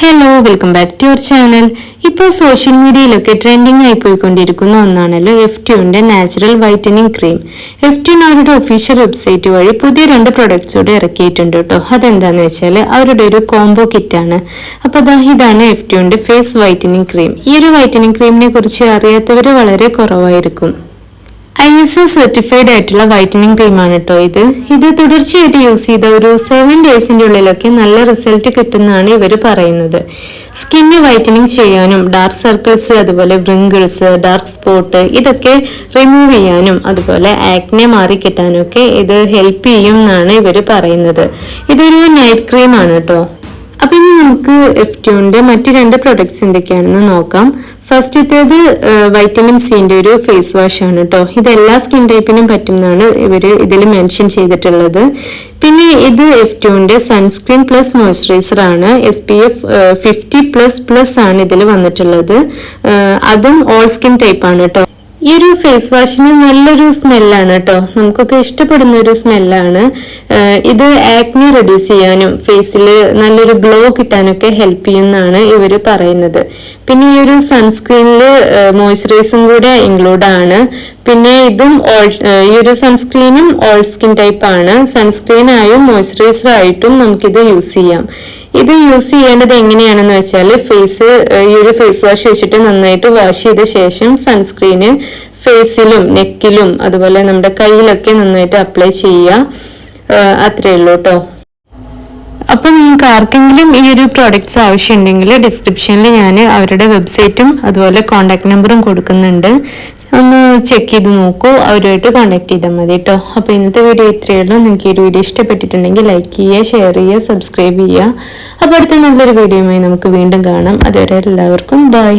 Hello, welcome back to your channel. ഇപ്പോൾ social മീഡിയയിലൊക്കെ trending ആയി പോയിക്കൊണ്ടിരിക്കുന്ന ഒന്നാണല്ലോ എഫ്2ന്റെ നാച്ചുറൽ വൈറ്റനിങ് ക്രീം. എഫ്2 അവരുടെ ഒഫീഷ്യൽ വെബ്സൈറ്റ് വഴി പുതിയ 2 പ്രൊഡക്ട്സ് കൂടെ ഇറക്കിയിട്ടുണ്ട് കേട്ടോ. അതെന്താന്ന് വെച്ചാൽ അവരുടെ ഒരു കോംബോ കിറ്റാണ്. അപ്പോൾ ഇതാണ് എഫ്2ന്റെ ഫേസ് വൈറ്റനിങ് ക്രീം. ഈ ഒരു വൈറ്റനിങ് ക്രീമിനെ കുറിച്ച് അറിയാത്തവർ വളരെ കുറവായിരിക്കും. ISO സർട്ടിഫൈഡ് ആയിട്ടുള്ള വൈറ്റനിങ് ക്രീമാണ് കേട്ടോ ഇത് തുടർച്ചയായിട്ട് യൂസ് ചെയ്ത ഒരു 7 ഡേയ്സിന്റെ ഉള്ളിലൊക്കെ നല്ല റിസൾട്ട് കിട്ടുന്നതാണ് ഇവർ പറയുന്നത്. സ്കിന്ന് വൈറ്റനിങ് ചെയ്യാനും ഡാർക്ക് സർക്കിൾസ്, അതുപോലെ വ്രിങ്കിൾസ്, ഡാർക്ക് സ്പോട്ട് ഇതൊക്കെ റിമൂവ് ചെയ്യാനും അതുപോലെ ആക്നെ മാറി കിട്ടാനും ഒക്കെ ഇത് ഹെൽപ്പ് ചെയ്യും എന്നാണ് ഇവർ പറയുന്നത്. ഇതൊരു നൈറ്റ് ക്രീം ആണ് കേട്ടോ. അപ്പൊ ഇനി നമുക്ക് എഫ്2ന്റെ മറ്റ് 2 പ്രൊഡക്ട്സ് എന്തൊക്കെയാണെന്ന് നോക്കാം. ഫസ്റ്റത്തേത് വൈറ്റമിൻ സിന്റെ ഒരു ഫേസ് വാഷ് ആണ് കേട്ടോ. ഇത് എല്ലാ സ്കിൻ ടൈപ്പിനും പറ്റും എന്നാണ് ഇവര് ഇതിൽ മെൻഷൻ ചെയ്തിട്ടുള്ളത്. പിന്നെ ഇത് എഫ്2ന്റെ സൺസ്ക്രീൻ പ്ലസ് മോയ്സ്ചറൈസർ ആണ്. SPF 50++ ആണ് ഇതിൽ വന്നിട്ടുള്ളത്. അതും ഓൾ സ്കിൻ ടൈപ്പ് ആണ് കേട്ടോ. ഈ ഒരു ഫേസ് വാഷിന് നല്ലൊരു സ്മെല്ലാണ് കേട്ടോ. നമുക്കൊക്കെ ഇഷ്ടപ്പെടുന്ന ഒരു സ്മെല്ലാണ്. ഇത് ആക്നെ റെഡ്യൂസ് ചെയ്യാനും ഫേസിൽ നല്ലൊരു ഗ്ലോ കിട്ടാനൊക്കെ ഹെൽപ്പ് ചെയ്യുന്നതാണ് ഇവർ പറയുന്നത്. പിന്നെ ഈ ഒരു സൺസ്ക്രീനിൽ മോയ്സ്ചറൈസും കൂടെ ഇൻക്ലൂഡ് ആണ്. പിന്നെ ഇതും ഈ ഒരു സൺസ്ക്രീനും ഓൾ സ്കിൻ ടൈപ്പ് ആണ്. സൺസ്ക്രീൻ ആയും മോയ്സ്ചറൈസർ ആയിട്ടും നമുക്കിത് യൂസ് ചെയ്യാം. ഇത് യൂസ് ചെയ്യേണ്ടത് എങ്ങനെയാണെന്ന് വെച്ചാൽ ഈ ഒരു ഫേസ് വാഷ് വെച്ചിട്ട് നന്നായിട്ട് വാഷ് ചെയ്ത ശേഷം സൺസ്ക്രീന് ഫേസിലും നെക്കിലും അതുപോലെ നമ്മുടെ കയ്യിലൊക്കെ നന്നായിട്ട് അപ്ലൈ ചെയ്യുക. അത്രയേ ഉള്ളൂ കേട്ടോ. അപ്പൊ നിങ്ങൾക്ക് ആർക്കെങ്കിലും ഈ ഒരു പ്രോഡക്ട്സ് ആവശ്യമുണ്ടെങ്കിൽ ഡിസ്ക്രിപ്ഷനിൽ ഞാൻ അവരുടെ വെബ്സൈറ്റും അതുപോലെ കോൺടാക്ട് നമ്പറും കൊടുക്കുന്നുണ്ട്. ഒന്ന് ചെക്ക് ചെയ്ത് നോക്കൂ, അവരുമായിട്ട് കോൺടാക്ട് ചെയ്താൽ മതി കേട്ടോ. അപ്പോൾ ഇന്നത്തെ വീഡിയോ ഇത്രയേ ഉള്ളൂ. നിങ്ങൾക്ക് ഈ ഒരു വീഡിയോ ഇഷ്ടപ്പെട്ടിട്ടുണ്ടെങ്കിൽ ലൈക്ക് ചെയ്യുക, ഷെയർ ചെയ്യുക, സബ്സ്ക്രൈബ് ചെയ്യുക. അപ്പോൾ അടുത്ത നല്ലൊരു വീഡിയോയുമായി നമുക്ക് വീണ്ടും കാണാം. അതുവരെ എല്ലാവർക്കും ബൈ.